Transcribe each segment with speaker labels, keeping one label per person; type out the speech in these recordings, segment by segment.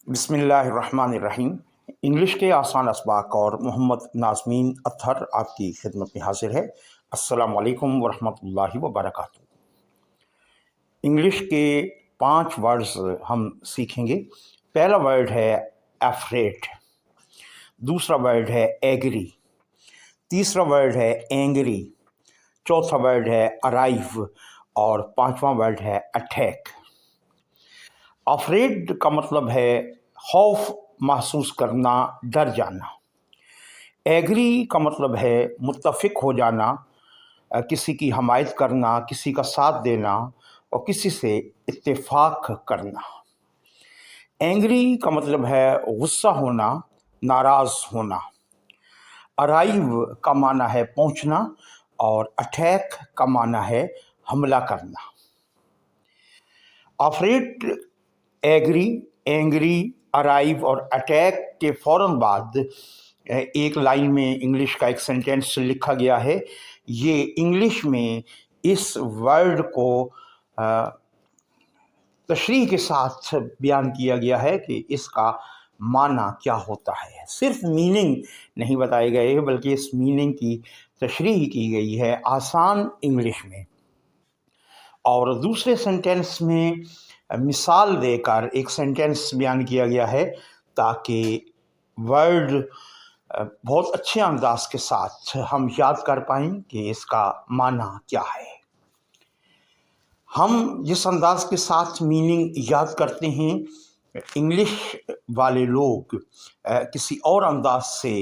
Speaker 1: बिस्मिल्लाहिर्रहमानिर्रहीम। इंग्लिश के आसान असबाक और मोहम्मद नाज़मीन अत्हर आपकी खिदमत में हाजिर है। अस्सलामु अलैकुम वरहमतुल्लाहि वबरकातुहू। इंग्लिश के 5 वर्ड्स हम सीखेंगे। पहला वर्ड है एफ्रेड, दूसरा वर्ड है एग्री, तीसरा वर्ड है एंग्री, चौथा वर्ड है अराइव और पांचवा वर्ड है अटैक। अफ्रेड का मतलब है खौफ महसूस करना, डर जाना। एग्री का मतलब है मुत्तफिक हो जाना, किसी की हमायत करना, किसी का साथ देना और किसी से इत्तेफाक करना। एंग्री का मतलब है गुस्सा होना, नाराज़ होना। अराइव का माना है पहुंचना और अटैक का माना है हमला करना। अफ्रेड, एग्री, एंग्री, अराइव और अटैक के फ़ौरन बाद एक लाइन में इंग्लिश का एक सेंटेंस लिखा गया है। ये इंग्लिश में इस वर्ड को तशरीह के साथ बयान किया गया है कि इसका माना क्या होता है। सिर्फ मीनिंग नहीं बताए गए बल्कि इस मीनिंग की तशरीह की गई है आसान इंग्लिश में। और दूसरे सेंटेंस में मिसाल देकर एक सेंटेंस बयान किया गया है ताकि वर्ड बहुत अच्छे अंदाज के साथ हम याद कर पाएँ कि इसका माना क्या है। हम जिस अंदाज के साथ मीनिंग याद करते हैं, इंग्लिश वाले लोग किसी और अंदाज से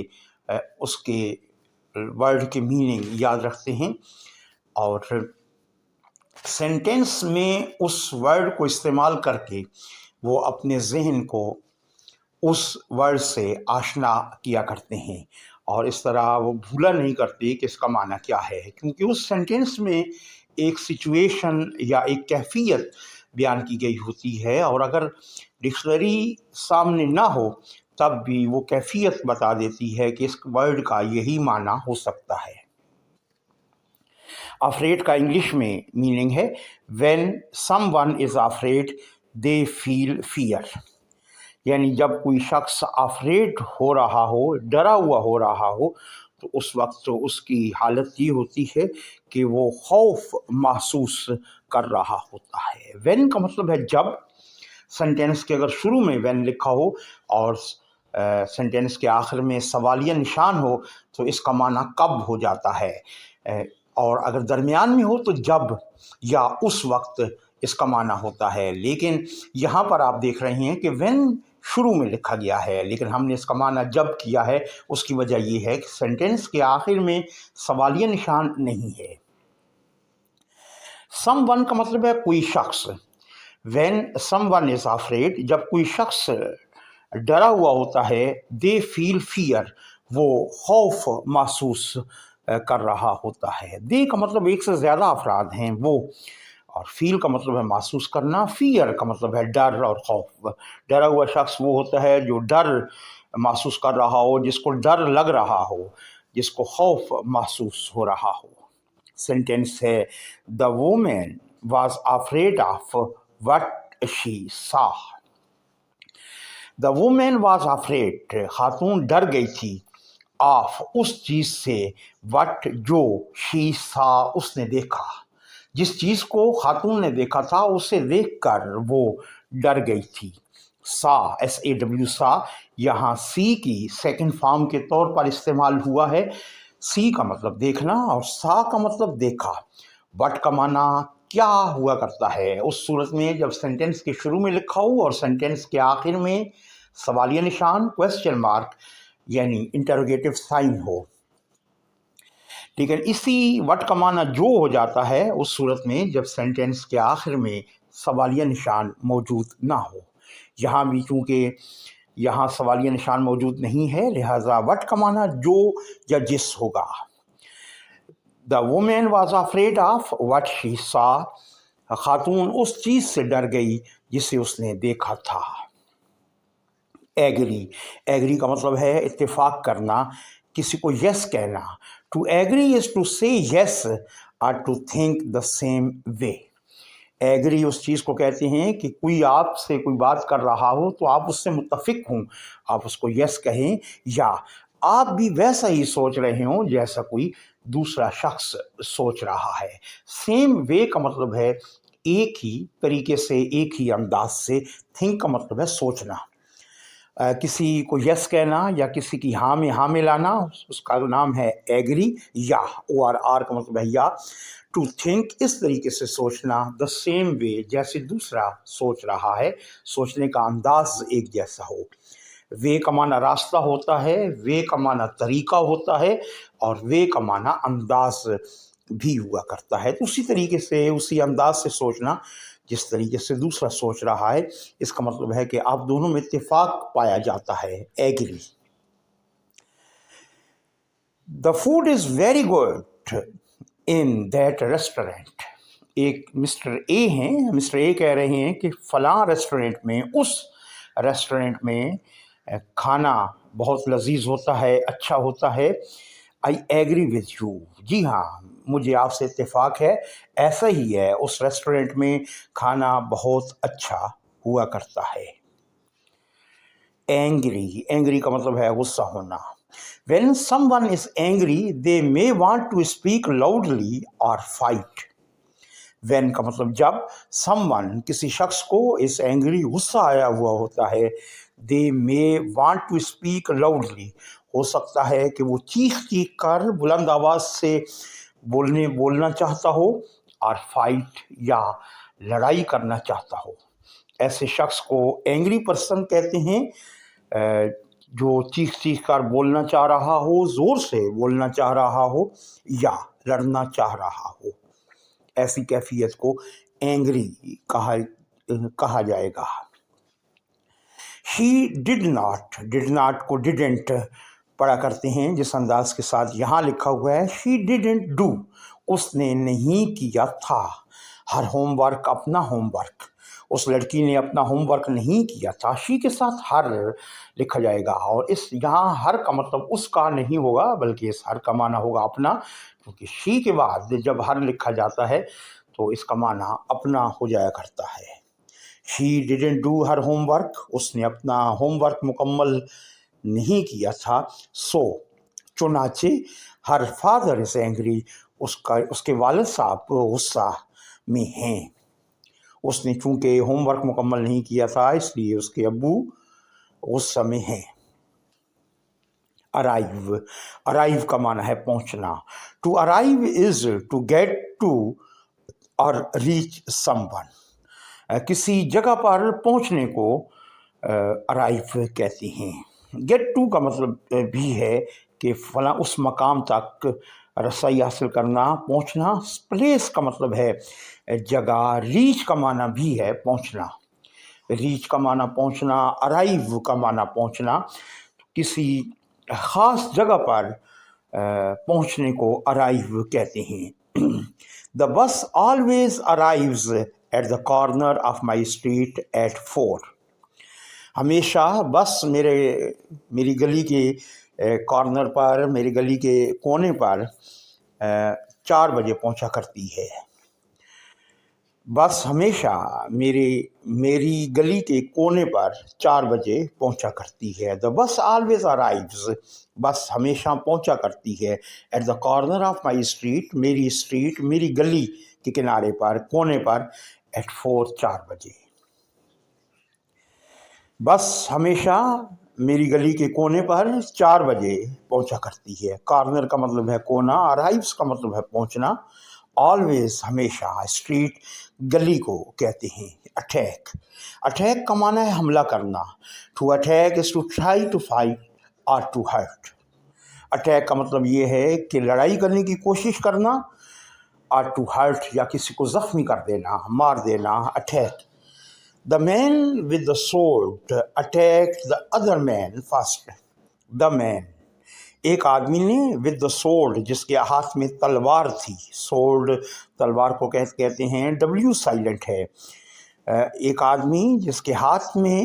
Speaker 1: उसके वर्ड के मीनिंग याद रखते हैं और सेंटेंस में उस वर्ड को इस्तेमाल करके वो अपने जहन को उस वर्ड से आशना किया करते हैं और इस तरह वो भूला नहीं करते कि इसका माना क्या है, क्योंकि उस सेंटेंस में एक सिचुएशन या एक कैफियत बयान की गई होती है और अगर डिक्शनरी सामने ना हो तब भी वो कैफियत बता देती है कि इस वर्ड का यही माना हो सकता है। अफ्रेड का इंग्लिश में मीनिंग है when someone is afraid they feel fear, यानी जब कोई शख्स अफ्रेड हो रहा हो, डरा हुआ हो रहा हो, तो उस वक्त तो उसकी हालत ये होती है कि वो खौफ महसूस कर रहा होता है। व्हेन का मतलब है जब। सेंटेंस के अगर शुरू में व्हेन लिखा हो और सेंटेंस के आखिर में सवालिया निशान हो तो इसका माना कब हो जाता है, और अगर दरमियान में हो तो जब या उस वक्त इसका माना होता है। लेकिन यहाँ पर आप देख रहे हैं कि व्हेन शुरू में लिखा गया है लेकिन हमने इसका माना जब किया है। उसकी वजह यह है कि सेंटेंस के आखिर में सवालिया निशान नहीं है। समवन का मतलब है कोई शख्स। व्हेन समवन इज अफ्रेड, जब कोई शख्स डरा हुआ होता है, दे फील फियर, वो खौफ महसूस कर रहा होता है। दे का मतलब एक से ज़्यादा अफराद हैं वो, और फील का मतलब है महसूस करना, फियर का मतलब है डर और खौफ। डरा हुआ शख्स वो होता है जो डर महसूस कर रहा हो, जिसको डर लग रहा हो, जिसको खौफ महसूस हो रहा हो। सेंटेंस है the women was afraid of what she saw. The women was afraid, खातून डर गई थी, ऑफ उस चीज़ से, व्हाट जो, शी सॉ उसने देखा, जिस चीज़ को खातून ने देखा था उसे देखकर वो डर गई थी। सा, SAW सा, यहाँ सी की सेकंड फॉर्म के तौर पर इस्तेमाल हुआ है। सी का मतलब देखना और सा का मतलब देखा। बट का माना क्या हुआ करता है उस सूरत में जब सेंटेंस के शुरू में लिखा हो और सेंटेंस के आखिर में सवालिया निशान, क्वेश्चन मार्क यानी इंटरोगेटिव साइन हो। लेकिन इसी वट का माना जो हो जाता है उस सूरत में जब सेंटेंस के आखिर में सवालिया निशान मौजूद ना हो। यहाँ भी चूँकि यहाँ सवालिया निशान मौजूद नहीं है, लिहाजा वट का माना जो या जिस होगा। The women was afraid of what she saw, खातून उस चीज़ से डर गई जिसे उसने देखा था। एग्री, एग्री का मतलब है इत्तेफाक करना, किसी को यस कहना। To agree is to say yes और to think the same way. Agree اس چیز کو کہتے ہیں کہ کوئی آپ سے کوئی بات کر رہا ہو تو آپ اس سے متفق ہوں، آپ اس کو یس کہیں، یا آپ بھی ویسا ہی سوچ رہے ہوں جیسا کوئی دوسرا شخص سوچ رہا ہے۔ سیم وے کا مطلب ہے ایک ہی طریقے سے، ایک ہی انداز سے۔ تھنک کا مطلب ہے سوچنا۔ کسی کو یس کہنا یا کسی کی ہاں میں ہاں ملانا، اس کا نام ہے ایگری، یا او آر آر کا مطلب ہے یا۔ ٹو تھنک اس طریقے سے سوچنا، دا سیم وے جیسے دوسرا سوچ رہا ہے، سوچنے کا انداز ایک جیسا ہو۔ وے کا معنی راستہ ہوتا ہے، وے کا معنی طریقہ ہوتا ہے، اور وے کا معنی انداز بھی ہوا کرتا ہے۔ تو اسی طریقے سے، اسی انداز سے سوچنا جس طریقے سے دوسرا سوچ رہا ہے، اس کا مطلب ہے کہ آپ دونوں میں اتفاق پایا جاتا ہے، agree. The food is very good in that restaurant. ایک مسٹر اے ہیں، مسٹر اے کہہ رہے ہیں کہ فلاں ریسٹورینٹ میں، اس ریسٹورینٹ میں کھانا بہت لذیذ ہوتا ہے، اچھا ہوتا ہے۔ آئی ایگری وتھ یو، جی ہاں مجھے آپ سے اتفاق ہے، ایسا ہی ہے، اس ریسٹورینٹ میں کھانا بہت اچھا ہوا کرتا ہے۔ اینگری، اینگری کا مطلب ہے غصہ ہونا۔ When someone is angry, they may want to speak loudly or fight. When کا مطلب جب، someone کسی شخص کو is angry غصہ آیا ہوا ہوتا ہے، they may want to speak loudly ہو سکتا ہے کہ وہ چیخ چیخ کر بلند آواز سے بولنا چاہتا ہو، اور فائٹ یا لڑائی کرنا چاہتا ہو۔ ایسے شخص کو اینگری پرسن کہتے ہیں، جو چیخ چیخ کر بولنا چاہ رہا ہو، زور سے بولنا چاہ رہا ہو یا لڑنا چاہ رہا ہو۔ ایسی کیفیت کو اینگری کہا جائے گا۔ She did not کو didn't پڑھا کرتے ہیں جس انداز کے ساتھ یہاں لکھا ہوا ہے، she didn't do، اس نے نہیں کیا تھا۔ ہر ہوم ورک، اپنا ہوم ورک، اس لڑکی نے اپنا ہوم ورک نہیں کیا تھا۔ شی کے ساتھ ہر لکھا جائے گا، اور اس یہاں ہر کا مطلب اس کا نہیں ہوگا، بلکہ اس ہر کا معنی ہوگا اپنا، کیونکہ شی کے بعد جب ہر لکھا جاتا ہے تو اس کا معنی اپنا ہو جایا کرتا ہے۔ She didn't do her homework, اس نے اپنا ہوم ورک مکمل نہیں کیا تھا۔ سو چنانچہ ہر فادر از اینگری، اس کے والد صاحب غصہ میں ہیں۔ اس نے چونکہ ہوم ورک مکمل نہیں کیا تھا، اس لیے اس کے ابو غصہ میں ہیں۔ ارائیو، ارائیو کا معنی ہے پہنچنا۔ To arrive is to get to اور ریچ سم ون، کسی جگہ پر پہنچنے کو ارائیو کہتے ہیں۔ گیٹ ٹو کا مطلب بھی ہے کہ فلاں اس مقام تک رسائی حاصل کرنا، پہنچنا۔ پلیس کا مطلب ہے جگہ، ریچ کا معنی بھی ہے پہنچنا۔ ریچ کا معنی پہنچنا، ارائیو کا معنی پہنچنا، کسی خاص جگہ پر پہنچنے کو ارائیو کہتے ہیں۔ The bus always arrives at the corner of my street at 4. ہمیشہ بس میری گلی کے کارنر پر، میری گلی کے کونے پر 4 بجے پہنچا کرتی ہے۔ بس ہمیشہ میری گلی کے کونے پر 4 بجے پہنچا کرتی ہے۔ The bus always arrives، بس ہمیشہ پہنچا کرتی ہے۔ At the corner of my street، میری اسٹریٹ، میری گلی کے کنارے پر، کونے پر، at 4، 4 بجے۔ بس ہمیشہ میری گلی کے کونے پر 4 بجے پہنچا کرتی ہے۔ کارنر کا مطلب ہے کونا، ارائیوز کا مطلب ہے پہنچنا۔ آلویز ہمیشہ، اسٹریٹ گلی کو کہتے ہیں۔ اٹیک، اٹیک کا معنی ہے حملہ کرنا۔ To attack is to try to fight اور ٹو ہرٹ۔ اٹیک کا مطلب یہ ہے کہ لڑائی کرنے کی کوشش کرنا، اور ٹو ہرٹ یا کسی کو زخمی کر دینا، مار دینا، attack. The man with the sword attacked the other man first. The man، ایک آدمی نے with the sword، جس کے ہاتھ میں تلوار تھی۔ sword تلوار کو کہتے ہیں، W سائلنٹ ہے۔ ایک آدمی جس کے ہاتھ میں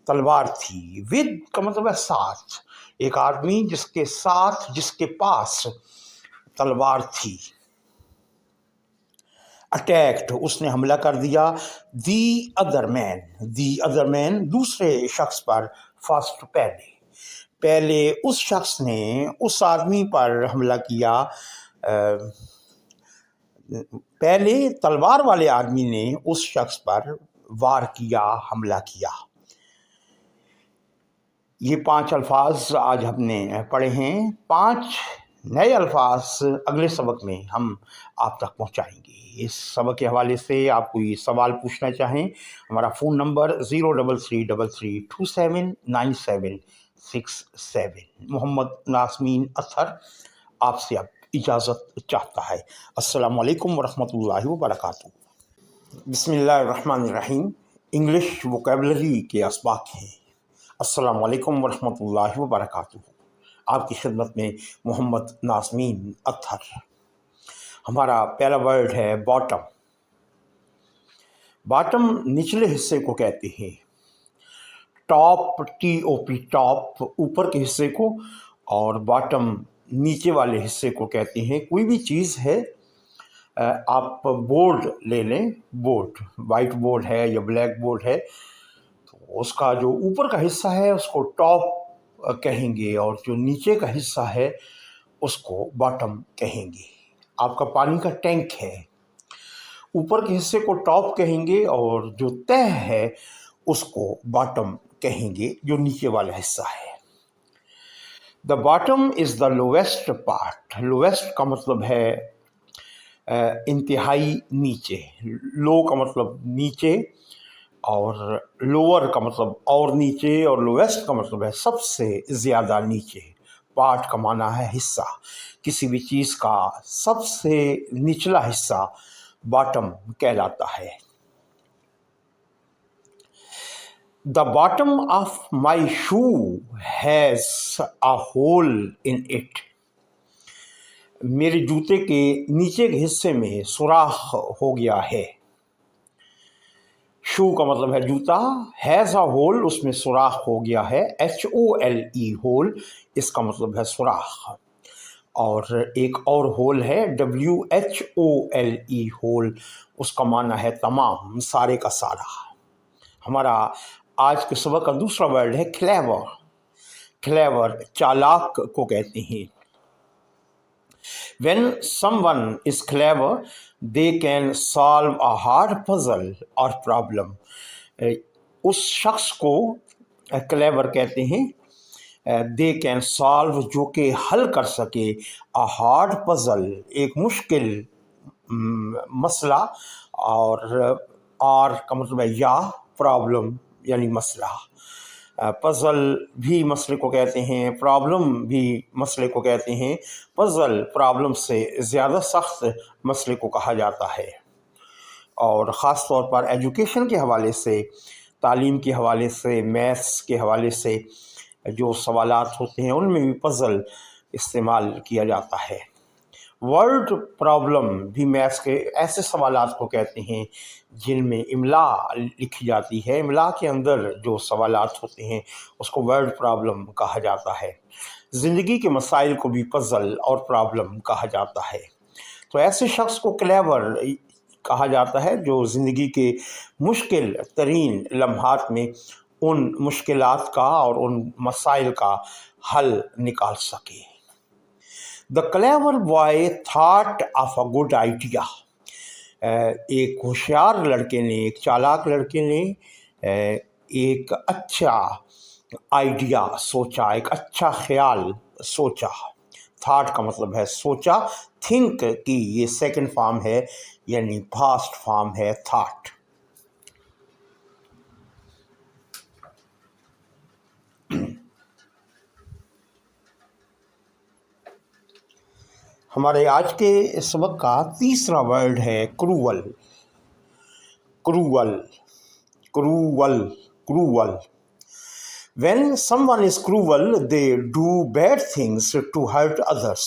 Speaker 1: تلوار تھی، with کا مطلب ہے ساتھ، ایک آدمی جس کے ساتھ، جس کے پاس تلوار تھی۔ اٹیکڈ اس نے حملہ کر دیا، دی ادر مین دوسرے شخص پر، فرسٹ پہلے اس شخص نے اس آدمی پر حملہ کیا، پہلے تلوار والے آدمی نے اس شخص پر وار کیا، حملہ کیا۔ یہ 5 الفاظ آج ہم نے پڑھے ہیں، 5 نئے الفاظ اگلے سبق میں ہم آپ تک پہنچائیں گے۔ اس سبق کے حوالے سے آپ کوئی سوال پوچھنا چاہیں، ہمارا فون نمبر 03333279767 محمد ناسمین اطہر آپ سے اب اجازت چاہتا ہے۔ السلام علیکم ورحمۃ اللہ وبرکاتہ۔ بسم اللہ الرحمن الرحیم۔ انگلش ووکیبلری کے اسباق ہیں۔ السلام علیکم ورحمۃ اللہ وبرکاتہ۔ آپ کی خدمت میں محمد ناسمین اطہر۔ ہمارا پہلا ورڈ ہے باٹم۔ باٹم نچلے حصے کو کہتے ہیں، ٹاپ TOP ٹاپ اوپر کے حصے کو، اور باٹم نیچے والے حصے کو کہتے ہیں۔ کوئی بھی چیز ہے، آپ بورڈ لے لیں، بورڈ وائٹ بورڈ ہے یا بلیک بورڈ ہے، تو اس کا جو اوپر کا حصہ ہے اس کو ٹاپ کہیں گے، اور جو نیچے کا حصہ ہے اس کو باٹم کہیں گے۔ آپ کا پانی کا ٹینک ہے، اوپر کے حصے کو ٹاپ کہیں گے اور جو تہ ہے اس کو باٹم کہیں گے، جو نیچے والا حصہ ہے۔ The bottom is the lowest part. Lowest کا مطلب ہے انتہائی نیچے، لو کا مطلب نیچے، اور لوور کا مطلب اور نیچے، اور لویسٹ کا مطلب ہے سب سے زیادہ نیچے۔ پارٹ کا معنی ہے حصہ، کسی بھی چیز کا سب سے نچلا حصہ باٹم کہلاتا ہے۔ The bottom of my shoe has a hole in it۔ میرے جوتے کے نیچے کے حصے میں سوراخ ہو گیا ہے۔ شو کا مطلب ہے جوتا، ہیز اے ہول اس میں سوراخ ہو گیا ہے، HOLE ہول اس کا مطلب ہے سوراخ، اور ایک اور ہول ہے WHOLE ہول، اس کا معنی ہے تمام، سارے کا سارا۔ ہمارا آج کے سبق کا دوسرا ورڈ ہے کلیور۔ کلیور چالاک کو کہتے ہیں۔ When someone is clever, they can solve a hard puzzle or problem۔ اس شخص کو کلیور کہتے ہیں۔ they can solve جو کہ حل کر سکے، a hard puzzle ایک مشکل مسئلہ، اور کا مطلب ہے یا، پرابلم یعنی مسئلہ۔ پزل بھی مسئلے کو کہتے ہیں، پرابلم بھی مسئلے کو کہتے ہیں۔ پزل پرابلم سے زیادہ سخت مسئلے کو کہا جاتا ہے، اور خاص طور پر ایجوکیشن کے حوالے سے، تعلیم کے حوالے سے، میتھس کے حوالے سے جو سوالات ہوتے ہیں ان میں بھی پزل استعمال کیا جاتا ہے۔ ورڈ پرابلم بھی میتھس کے ایسے سوالات کو کہتے ہیں جن میں املا لکھی جاتی ہے۔ املا کے اندر جو سوالات ہوتے ہیں اس کو ورڈ پرابلم کہا جاتا ہے۔ زندگی کے مسائل کو بھی پزل اور پرابلم کہا جاتا ہے۔ تو ایسے شخص کو کلیور کہا جاتا ہے جو زندگی کے مشکل ترین لمحات میں ان مشکلات کا اور ان مسائل کا حل نکال سکے۔ The clever boy thought of a good idea۔ ایک ہوشیار لڑکے نے، ایک چالاک لڑکے نے ایک اچھا آئیڈیا سوچا، ایک اچھا خیال سوچا۔ تھاٹ کا مطلب ہے سوچا، تھنک کی یہ سیکنڈ فارم ہے، یعنی پاسٹ فارم ہے تھاٹ۔ ہمارے آج کے سبق کا تیسرا ورڈ ہے کروول۔ کروول کروول کروول۔ When someone is cruel, they do bad things to hurt others۔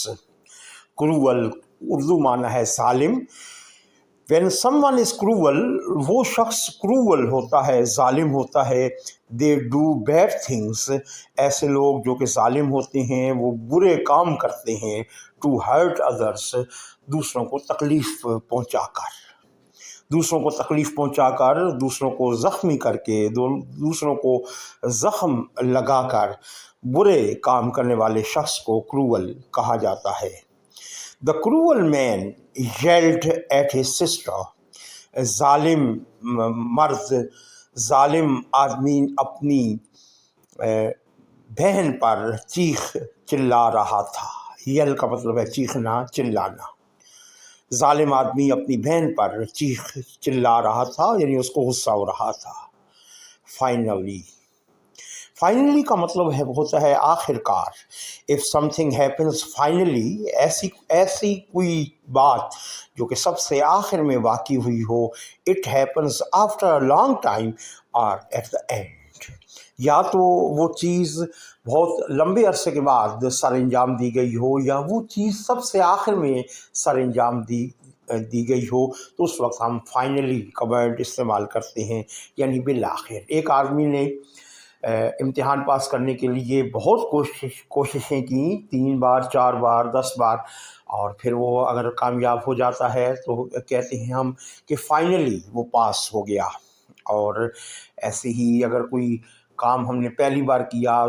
Speaker 1: کروول Urdu معنی ہے ظالم۔ When someone is cruel، وہ شخص cruel ہوتا ہے، ظالم ہوتا ہے۔ They do bad things، ایسے لوگ جو کہ ظالم ہوتے ہیں وہ برے کام کرتے ہیں، to hurt others، دوسروں کو تکلیف پہنچا کر۔ दूसरों को तकलीफ़ पहुंचाकर, दूसरों को ज़ख्मी करके, दूसरों को ज़ख्म लगाकर बुरे काम करने वाले शख्स को क्रूअल कहा जाता है। The cruel man yelled at his sister. जालिम मर्द, जालिम आदमी अपनी बहन पर चीख चिल्ला रहा था। यल का मतलब है चीखना, चिल्लाना। जालिम आदमी अपनी बहन पर चीख चिल्ला रहा था, यानी उसको गुस्सा हो रहा था। फाइनली, फाइनली का मतलब है होता है आखिरकार। इफ़ समथिंग हैपन्स फाइनली, ऐसी कोई बात जो कि सबसे आखिर में वाक़ई हुई हो। It happens after a long time और एट द एंड, या तो वो चीज़ बहुत लंबे अरसे के बाद सर अंजाम दी गई हो, या वो चीज़ सबसे आखिर में सर अंजाम दी गई हो, तो उस वक्त हम फाइनली का वर्ड इस्तेमाल करते हैं, यानी बिलाखिर। एक आदमी ने इम्तिहान पास करने के लिए बहुत कोशिशें की, 3 बार, 4 बार, 10 बार, और फिर वो अगर कामयाब हो जाता है तो कहते हैं हम कि फाइनली वो पास हो गया। और ऐसे ही अगर कोई काम हमने पहली बार किया,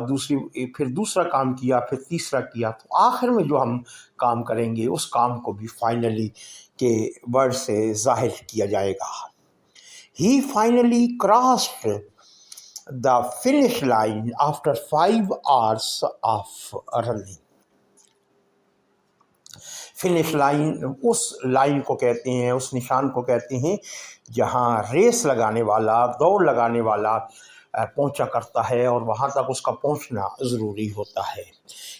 Speaker 1: फिर दूसरा काम किया, फिर तीसरा किया, तो आखिर में जो हम काम करेंगे उस काम को भी फाइनली के वर्ड से ज़ाहिर किया जाएगा। He finally crossed the finish line after 5 hours of running. Finish line उस लाइन को कहते हैं, उस निशान को कहते हैं जहाँ रेस लगाने वाला, दौड़ लगाने वाला पहुंचा करता है, और वहाँ तक उसका पहुंचना ज़रूरी होता है।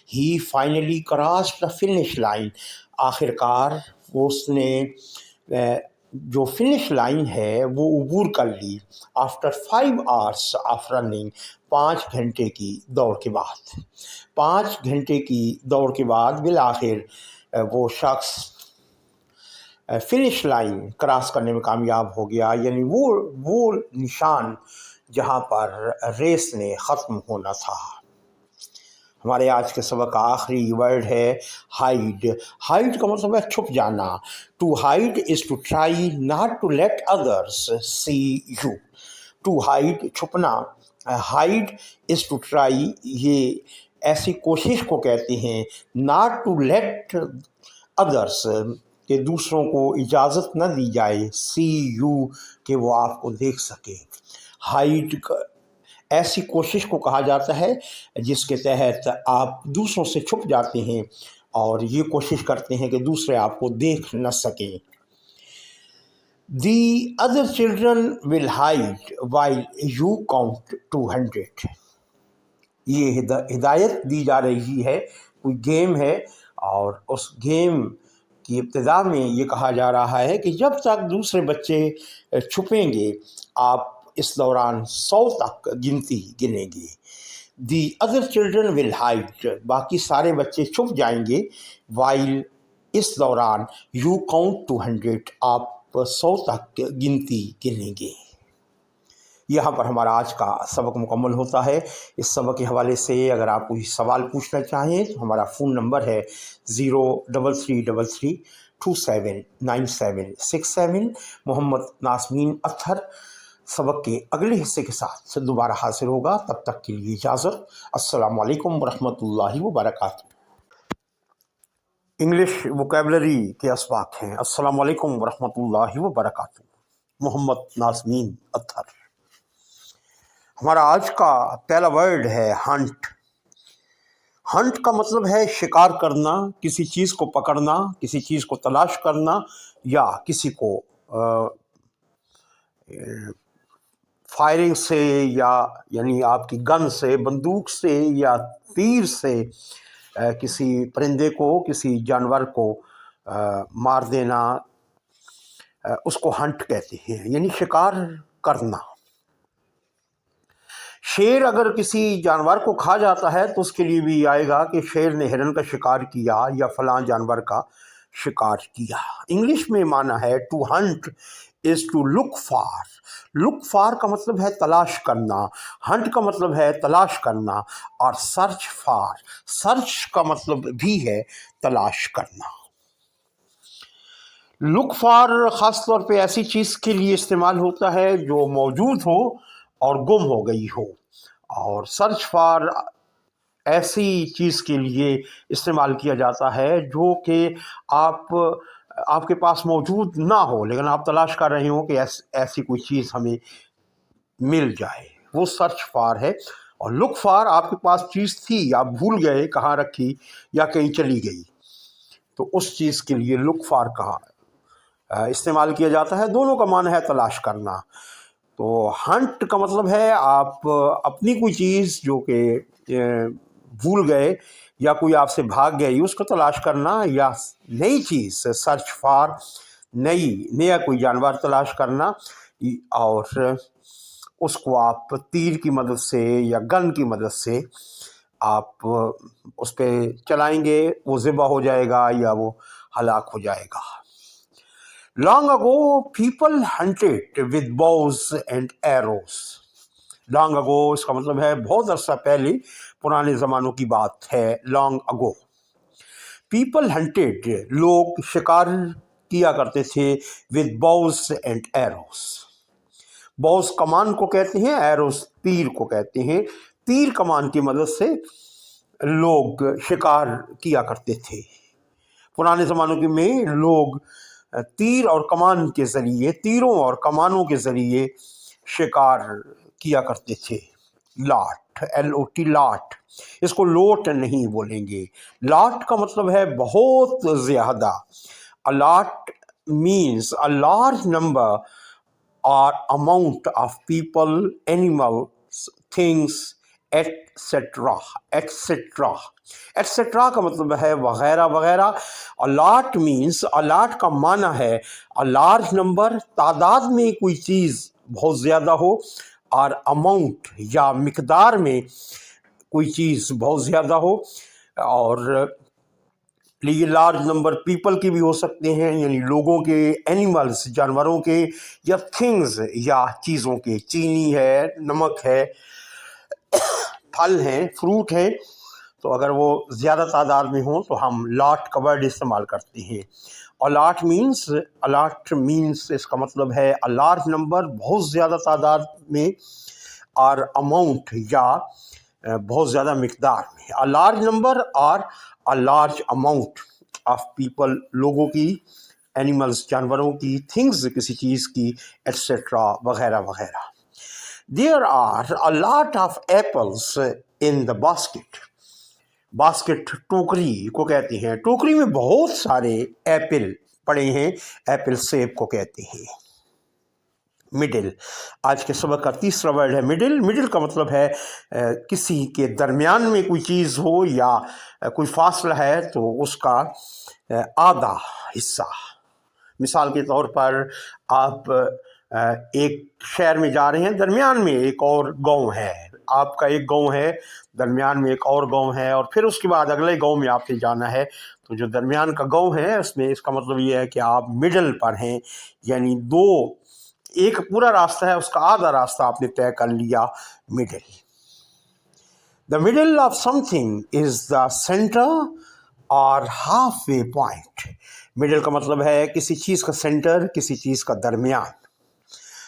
Speaker 1: He finally crossed the finish line, आखिरकार उसने जो फिनिश लाइन है वो अबूर कर ली। आफ्टर 5 hours ऑफ रनिंग, 5 घंटे की दौड़ के बाद। 5 घंटे की दौड़ के बाद बिलाखिर वो शख्स फिनिश लाइन क्रॉस करने में कामयाब हो गया, यानी वो निशान जहाँ पर रेस ने ख़त्म होना था। हमारे आज के सबक का आखिरी वर्ड है हाइड। हाइड का मतलब है छुप जाना। To hide is to try not to let others see you. To hide, छुपना। हाइड इज़ टू ट्राई, ये ऐसी कोशिश को कहते हैं। नॉट टू लेट अदर्स, कि दूसरों को इजाज़त न दी जाए, सी यू, कि वो आपको देख सके। हाइड ऐसी कोशिश को कहा जाता है जिसके तहत आप दूसरों से छुप जाते हैं और ये कोशिश करते हैं कि दूसरे आपको देख न सकें। The other children will hide while you count to 100. ये हिदायत दी जा रही है, कोई गेम है, और उस गेम की इब्तिदा में ये कहा जा रहा है कि जब तक दूसरे बच्चे छुपेंगे, आप इस दौरान 100 तक गिनती गिनेंगे। The other children will hide, बाकी सारे बच्चे छुप जाएंगे। वाइल, इस दौरान, यू काउंट टू 100, आप 100 तक गिनती गिनेंगे। यहाँ पर हमारा आज का सबक मुकम्मल होता है। इस सबक के हवाले से अगर आप कोई सवाल पूछना चाहें तो हमारा फ़ोन नंबर है 03333279767। मोहम्मद नाज़मीन अत्थर सबक के अगले हिस्से के साथ दोबारा हाजिर होगा। तब तक के लिए इजाज़त। अस्सलामु अलैकुम वरहमतुल्लाहि वबरकातुहू। इंग्लिश वोकैबलरी के असबाक हैं। अस्सलामु अलैकुम वरहमतुल्लाहि वबरकातुहू। मोहम्मद नाज़मीन अत्थर। हमारा आज का पहला वर्ड है हंट। हंट का मतलब है शिकार करना, किसी चीज़ को पकड़ना, किसी चीज़ को तलाश करना, या किसी को फायरिंग से, या यानी आपकी गन से, बंदूक से या तीर से किसी परिंदे को, किसी जानवर को मार देना, उसको हंट कहते हैं, यानी शिकार करना। शेर अगर किसी जानवर को खा जाता है तो उसके लिए भी आएगा कि शेर ने हिरन का शिकार किया या फलां जानवर का शिकार किया। इंग्लिश में माना है to hunt is to look for. Look for का मतलब है तलाश करना, हंट का मतलब है तलाश करना, और सर्च फॉर, सर्च का मतलब भी है तलाश करना। लुक फॉर ख़ास तौर पे ऐसी चीज़ के लिए इस्तेमाल होता है जो मौजूद हो और गुम हो गई हो, और सर्च फॉर ऐसी चीज़ के लिए इस्तेमाल किया जाता है जो कि आप आपके पास मौजूद ना हो लेकिन आप तलाश कर रहे हो कि ऐसी कोई चीज़ हमें मिल जाए, वो सर्च फॉर है। और लुक फॉर आपके पास चीज़ थी, आप भूल गए कहाँ रखी या कहीं चली गई, तो उस चीज़ के लिए लुक फॉर का इस्तेमाल किया जाता है। दोनों का माना है तलाश करना। तो हंट का मतलब है आप अपनी कोई चीज़ जो कि भूल गए या कोई आपसे भाग गई उसको तलाश करना, या नई चीज़ सर्च फॉर नया कोई जानवर तलाश करना, और उसको आप तीर की मदद से या गन की मदद से आप उस पर चलाएंगे, वो ज़िबा हो जाएगा या वो हलाक हो जाएगा। Long ago, people hunted with bows and arrows. Long ago इसका मतलब है बहुत अरसा पहले, पुराने ज़मानों की बात है। Long ago, people hunted, लोग शिकार किया करते थे with bows and arrows. bows कमान को कहते हैं, arrows तीर को कहते हैं। तीर कमान की मदद से लोग शिकार किया करते थे। पुराने ज़मानों के में लोग तीर और कमान के ज़रिए, तीरों और कमानों के ज़रिए शिकार किया करते थे। लाट, LOT, लाट, इसको लोट नहीं बोलेंगे। लाट का मतलब है बहुत ज़्यादा। अ लाट मीन्स अ लार्ज नंबर और amount of people, animals, things, etcetera. Etcetera etcetera का मतलब है वगैरह वगैरह। अलाट मीन्स, अलाट का माना है अ लार्ज नंबर, तादाद में कोई चीज़ बहुत ज़्यादा हो, और अमाउंट या मिकदार में कोई चीज़ बहुत ज़्यादा हो। और ये लार्ज नंबर पीपल की भी हो सकते हैं, यानी लोगों के, एनिमल्स, जानवरों के, या थिंग्स या चीज़ों के। चीनी है, नमक है, फल हैं, फ्रूट हैं, तो अगर वो ज़्यादा तादाद में हो तो हम लॉट का वर्ड इस्तेमाल करते हैं। अलाट मीन्स इसका मतलब है अ लार्ज नंबर, बहुत ज़्यादा तादाद में, और अमाउंट या बहुत ज़्यादा मिकदार में। अ लार्ज नंबर और a large amount of people, लोगों की, एनिमल्स, जानवरों की, थिंग्स, किसी चीज़ की, एट्सेट्रा वगैरह वगैरह। There are a lot of apples in the basket. Basket टोकरी को कहते हैं। टोकरी में बहुत सारे एप्पल पड़े हैं, एप्पल सेब को कहते हैं। मिडिल, आज के सबक का तीसरा वर्ड है मिडिल। मिडिल का मतलब है किसी के दरमियान में कोई चीज़ हो या कोई फासला है तो उसका आधा हिस्सा। मिसाल के तौर पर आप एक शहर में जा रहे हैं, दरमियान में एक और गांव है। आपका एक गांव है, दरमियान में एक और गांव है, और फिर उसके बाद अगले गांव में आपसे जाना है। तो जो दरमियान का गांव है उसमें इसका मतलब ये है कि आप मिडल पर हैं, यानी एक पूरा रास्ता है, उसका आधा रास्ता आपने तय कर लिया। Middle. The middle of something is the centre और हाफ वे पॉइंट। मिडिल का मतलब है किसी चीज़ का सेंटर, किसी चीज़ का दरमियान।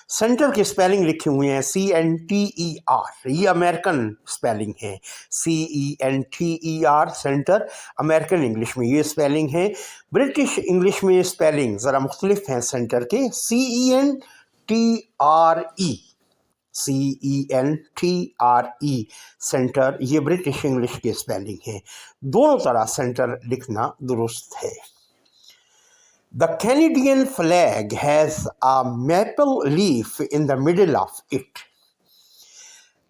Speaker 1: सेंटर की स्पेलिंग लिखी हुई है CENTER, ये अमेरिकन स्पेलिंग है। CENTER, centre. अमेरिकन इंग्लिश में ये स्पेलिंग है। ब्रिटिश इंग्लिश में स्पेलिंग ज़रा मुख्तलिफ हैं सेंटर के। CENTRE, सेंटर, ये ब्रिटिश इंग्लिश के स्पेलिंग है। दोनों तरह सेंटर लिखना दुरुस्त है। The Canadian flag has a maple leaf in the middle of it.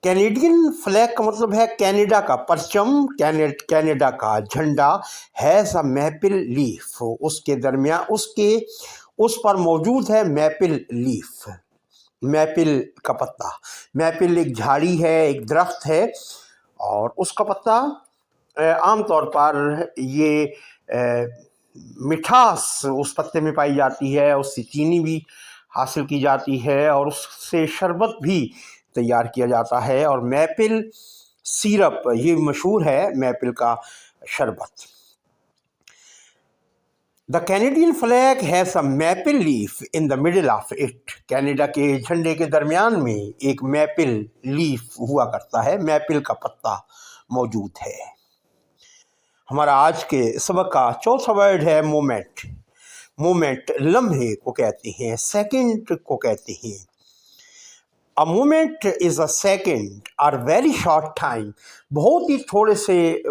Speaker 1: Canadian flag का मतलब है कनाडा का परचम, कनाडा का झंडा। हैज़ अ मैपल लीफ, उसके दरमियान, उस पर मौजूद है मैपल लीफ, मैपल का पत्ता। मैपल एक झाड़ी है, एक दरख्त है, और उसका पत्ता आमतौर पर ये मिठास उस पत्ते में पाई जाती है, उससे चीनी भी हासिल की जाती है, और उससे शरबत भी तैयार किया जाता है। और मैपल सिरप, ये मशहूर है मैपल का शरबत। The Canadian flag has a maple leaf in the middle of it. Canada के झंडे के दरमियान में एक मैपल लीफ हुआ करता है, मैपल का पत्ता मौजूद है। हमारा आज के सबक का चौथा वर्ड है मोमेंट। मोमेंट लम्हे को कहते हैं, सेकंड को कहते हैं। A moment is a second और वेरी शॉर्ट टाइम। बहुत ही थोड़े से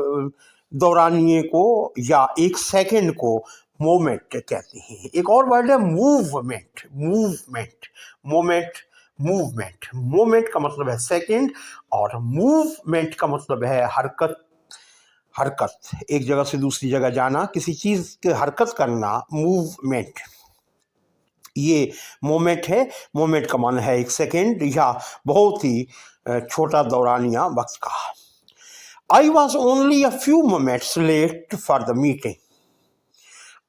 Speaker 1: दौरानिए को या एक सेकंड को मोमेंट कहते हैं। एक और वर्ड है movement. Movement, moment, movement. Moment का मतलब है सेकंड और मूवमेंट का मतलब है हरकत। हरकत, एक जगह से दूसरी जगह जाना, किसी चीज़ की हरकत करना, मूवमेंट। ये मोमेंट है। मोमेंट का माना है एक सेकेंड या बहुत ही छोटा दौरानिया वक्त का। I was only a few moments late for the meeting.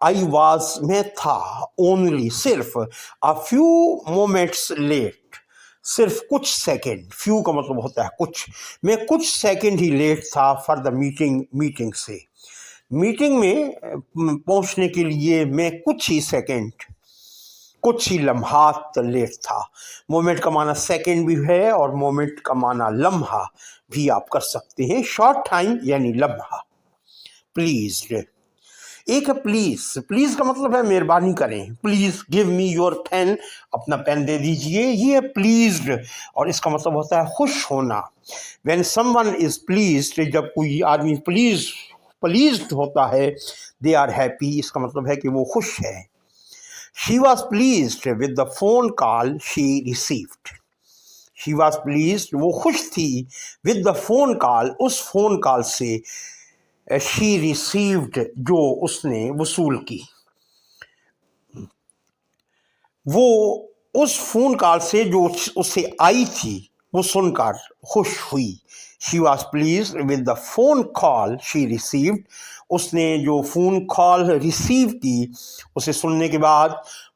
Speaker 1: I was में था, ओनली सिर्फ, अ फ्यू मोमेंट्स लेट सिर्फ कुछ सेकंड। फ्यू का मतलब होता है कुछ। मैं कुछ सेकंड ही लेट था फॉर द मीटिंग, मीटिंग से। मीटिंग में पहुंचने के लिए मैं कुछ ही सेकंड, कुछ ही लम्हात लेट था। मोमेंट का माना सेकंड भी है और मोमेंट का माना लम्हा भी आप कर सकते हैं। शॉर्ट टाइम यानी लम्हा। प्लीज, एक है प्लीज। प्लीज का मतलब है मेहरबानी करें। Please give me your pen, अपना पेन दे दीजिए। ये है प्लीज्ड और इसका मतलब होता है खुश होना। व्हेन समवन इज प्लीज्ड, जब कोई आदमी प्लीज्ड होता है, दे आर हैप्पी, इसका मतलब है कि वो खुश है। She was pleased with the phone call she received. She was pleased, वो खुश थी, with the phone call, उस फोन कॉल से, she received, जो उसने वसूल की। वो उस फोन कॉल से जो उससे आई थी वो सुनकर खुश हुई। She was pleased with the phone call she received. उसने जो फ़ोन कॉल रिसीव की, उसे सुनने के बाद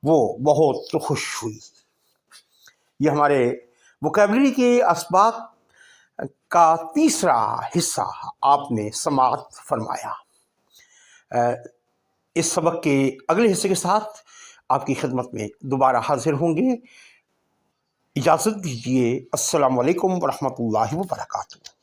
Speaker 1: वो बहुत खुश हुई। ये हमारे वोकैबुलरी के असबाक का तीसरा हिस्सा आपने समाप्त फरमाया। इस सबक के अगले हिस्से के साथ आपकी खिदमत में दोबारा हाजिर होंगे। इजाज़त दीजिए। अस्सलामु अलैकुम वरहमतुल्लाहि वबरकातुहू।